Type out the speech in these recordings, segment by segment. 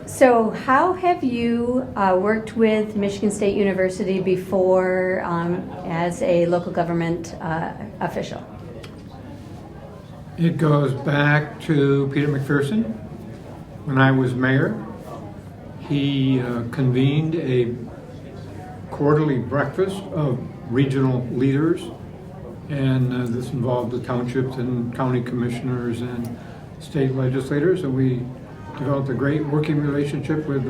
So how have you worked with Michigan State University before as a local government official? It goes back to Peter McPherson. When I was mayor, he convened a quarterly breakfast of regional leaders, and this involved the townships and county commissioners and state legislators, and we developed a great working relationship with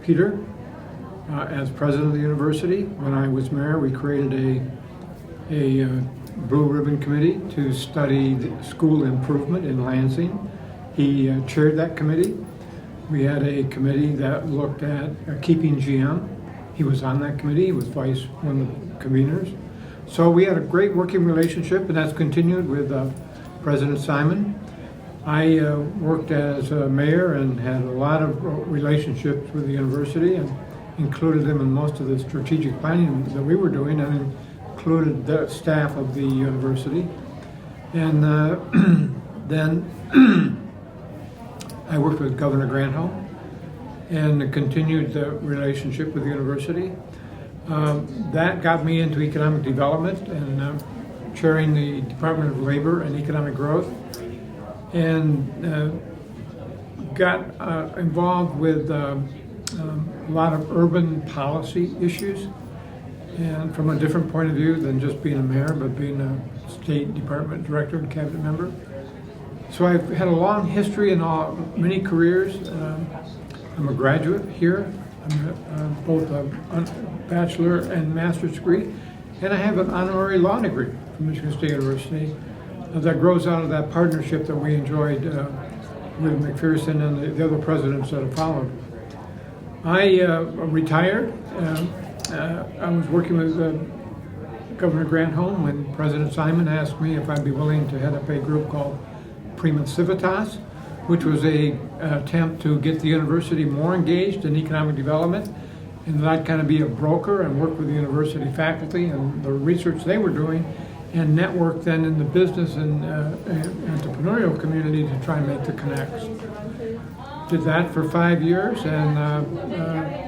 Peter as president of the university. When I was mayor, we created a Blue Ribbon Committee to study the school improvement in Lansing. He chaired that committee. We had a committee that looked at keeping GM. He was on that committee. He was one of the conveners. So we had a great working relationship, and that's continued with President Simon. I worked as a mayor and had a lot of relationships with the university and included them in most of the strategic planning that we were doing, and included the staff of the university. And then I worked with Governor Granholm and continued the relationship with the university. That got me into economic development and chairing the Department of Labor and Economic Growth, and got involved with a lot of urban policy issues, and from a different point of view than just being a mayor, but being a State Department director and cabinet member. So I've had a long history and many careers. I'm a graduate here. I'm both a bachelor and master's degree, and I have an honorary law degree from Michigan State University that grows out of that partnership that we enjoyed with McPherson and the other presidents that have followed. I retired. I was working with Governor Granholm when President Simon asked me if I'd be willing to head up a group called Prima Civitas, which was an attempt to get the university more engaged in economic development, and that I'd kind of be a broker and work with the university faculty and the research they were doing, and network then in the business and entrepreneurial community to try and make the connects. Did that for 5 years, and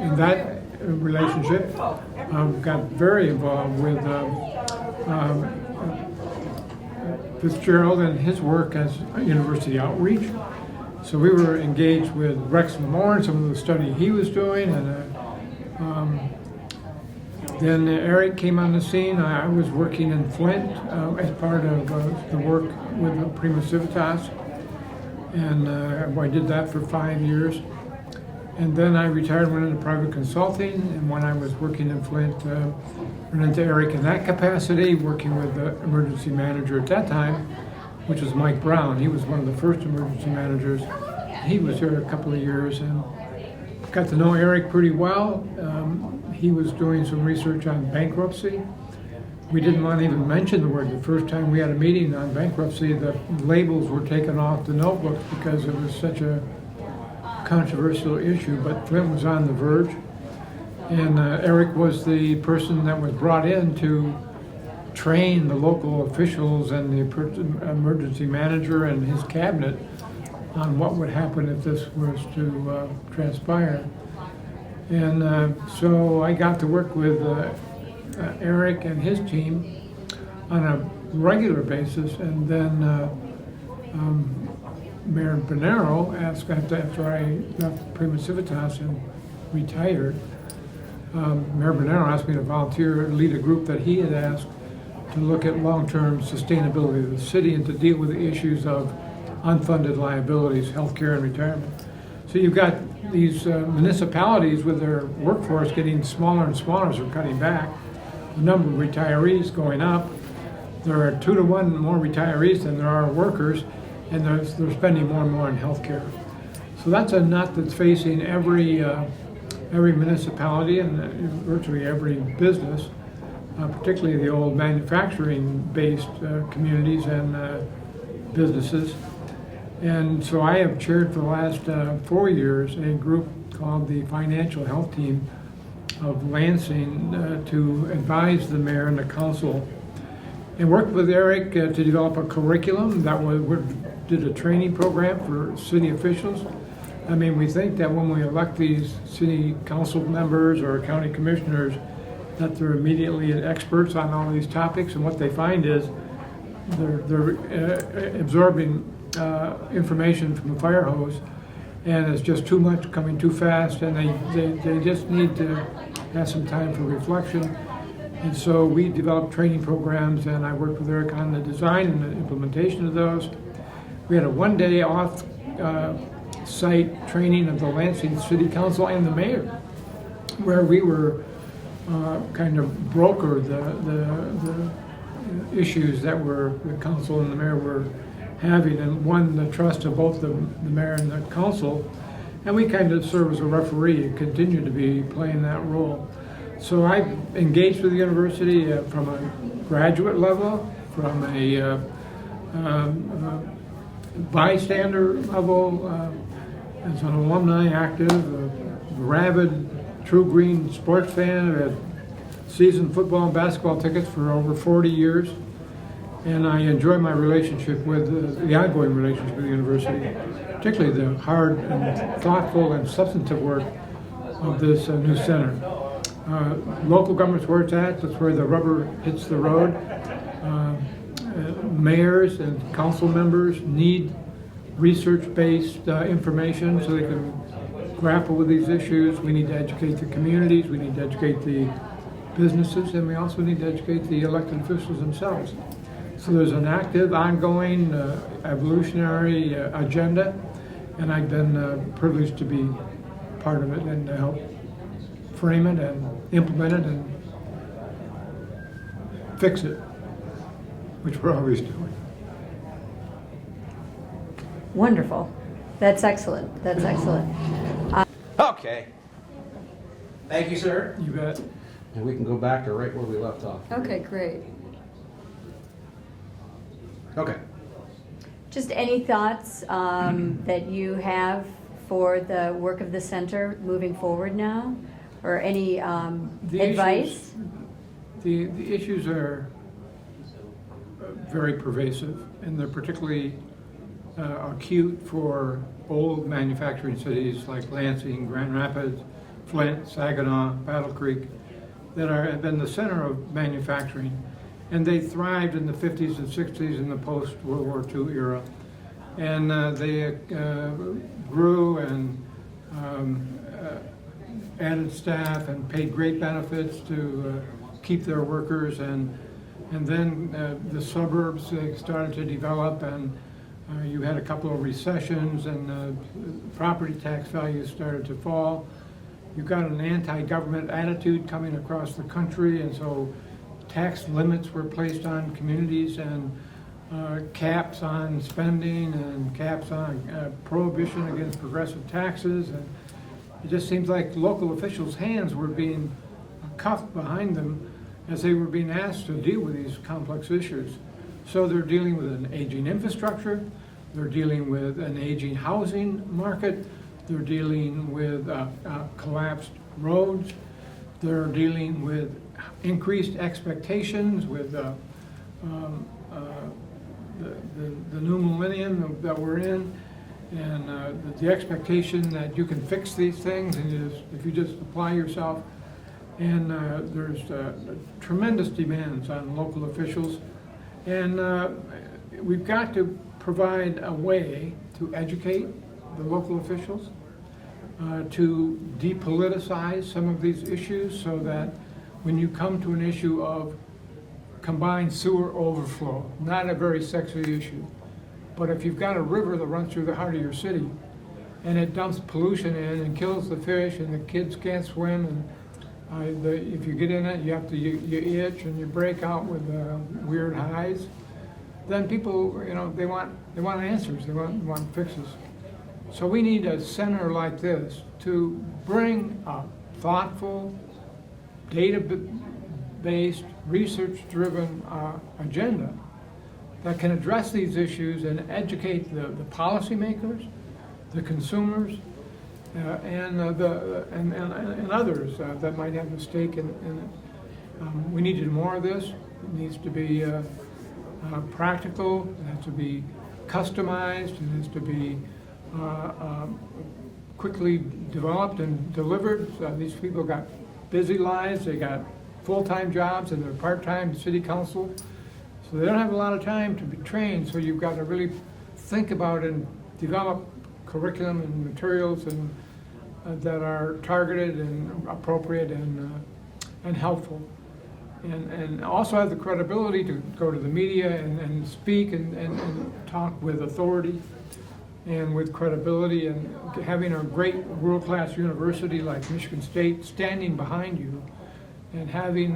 in that relationship, got very involved with Fitzgerald and his work as university outreach. So we were engaged with Rex Lamore and some of the study he was doing, and then Eric came on the scene. I was working in Flint as part of the work with Prima Civitas, and I did that for 5 years. And then I retired, went into private consulting, and when I was working in Flint, went into Eric in that capacity, working with the emergency manager at that time, which was Mike Brown. He was one of the first emergency managers. He was here a couple of years and got to know Eric pretty well. He was doing some research on bankruptcy. We didn't want to even mention the word. The first time we had a meeting on bankruptcy, the labels were taken off the notebooks because it was such a controversial issue, but Flint was on the verge. And Eric was the person that was brought in to train the local officials and the emergency manager and his cabinet on what would happen if this was to transpire. And so I got to work with Eric and his team on a regular basis, and then Mayor Bonero asked after I left Prima Civitas and retired, Mayor Bonero asked me to volunteer and lead a group that he had asked to look at long-term sustainability of the city and to deal with the issues of unfunded liabilities, healthcare and retirement. So you've got these municipalities with their workforce getting smaller and smaller as they're cutting back, the number of retirees going up. There are 2 to 1 more retirees than there are workers, and they're spending more and more on healthcare. So that's a nut that's facing every municipality and virtually every business, particularly the old manufacturing-based communities and businesses. And so I have chaired for the last 4 years a group called the Financial Health Team of Lansing to advise the mayor and the council, and worked with Eric to develop a curriculum that did a training program for city officials I mean, we think that when we elect these city council members or county commissioners, that they're immediately experts on all these topics, and what they find is they're absorbing information from a fire hose, and it's just too much, coming too fast, and they just need to have some time for reflection. And so we developed training programs, and I worked with Eric on the design and the implementation of those. We had a one-day off-site training of the Lansing City Council and the mayor, where we were kind of broker the issues that the council and the mayor were having, and won the trust of both the mayor and the council. And we kind of serve as a referee and continue to be playing that role. So I engaged with the university from a graduate level, from a bystander level, as an alumni active, a rabid True Green sports fan. I had season football and basketball tickets for over 40 years. And I enjoy my relationship with the ongoing relationship with the university, particularly the hard and thoughtful and substantive work of this new center. Local government's where it's at. That's where the rubber hits the road. Mayors and council members need research-based information so they can grapple with these issues. We need to educate the communities. We need to educate the businesses, and we also need to educate the elected officials themselves. So there's an active, ongoing, evolutionary agenda, and I've been privileged to be part of it and to help frame it and implement it and fix it, which we're always doing. Wonderful. That's excellent. That's excellent. Okay. Thank you, sir. You bet. And we can go back to right where we left off. Okay, great. Okay. Just any thoughts that you have for the work of the center moving forward now? Or any advice? The issues are very pervasive, and they're particularly acute for old manufacturing cities like Lansing, Grand Rapids, Flint, Saginaw, Battle Creek, that have been the center of manufacturing. And they thrived in the 50s and 60s in the post-World War II era. And they grew and added staff and paid great benefits to keep their workers. And then the suburbs started to develop, and you had a couple of recessions, and property tax values started to fall. You got an anti-government attitude coming across the country, and so tax limits were placed on communities, and caps on spending, and caps on prohibition against progressive taxes. And it just seems like local officials' hands were being cuffed behind them as they were being asked to deal with these complex issues. So they're dealing with an aging infrastructure, they're dealing with an aging housing market, they're dealing with collapsed roads, they're dealing with increased expectations with the new millennium that we're in, and the expectation that you can fix these things and if you just apply yourself. And there's tremendous demands on local officials, and we've got to provide a way to educate the local officials, to depoliticize some of these issues so that when you come to an issue of combined sewer overflow, not a very sexy issue, but if you've got a river that runs through the heart of your city and it dumps pollution in and kills the fish and the kids can't swim, and if you get in it, you have to you itch and you break out with weird highs. Then people, they want answers. They want fixes. So we need a center like this to bring a thoughtful, data-based, research-driven agenda that can address these issues and educate the policymakers, the consumers, and others that might have a stake in it. We need to do more of this. It needs to be practical. It has to be customized. It has to be quickly developed and delivered. These people got busy lives, they got full-time jobs, and they're part-time city council. So they don't have a lot of time to be trained, so you've got to really think about and develop curriculum and materials and that are targeted and appropriate and helpful. And also have the credibility to go to the media and speak and talk with authority and with credibility, and having a great world-class university like Michigan State standing behind you, and having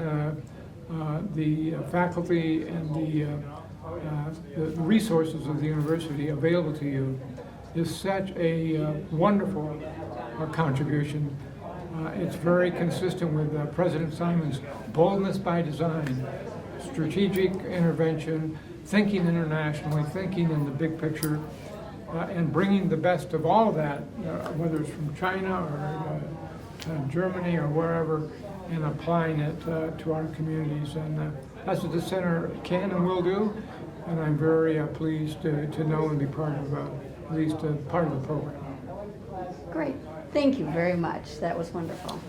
the faculty and the resources of the university available to you is such a wonderful contribution. It's very consistent with President Simon's boldness by design, strategic intervention, thinking internationally, thinking in the big picture, and bringing the best of all of that, whether it's from China or Germany or wherever, and applying it to our communities. And that's what the center can and will do. And I'm very pleased to know and be part of at least part of the program. Great. Thank you very much. That was wonderful.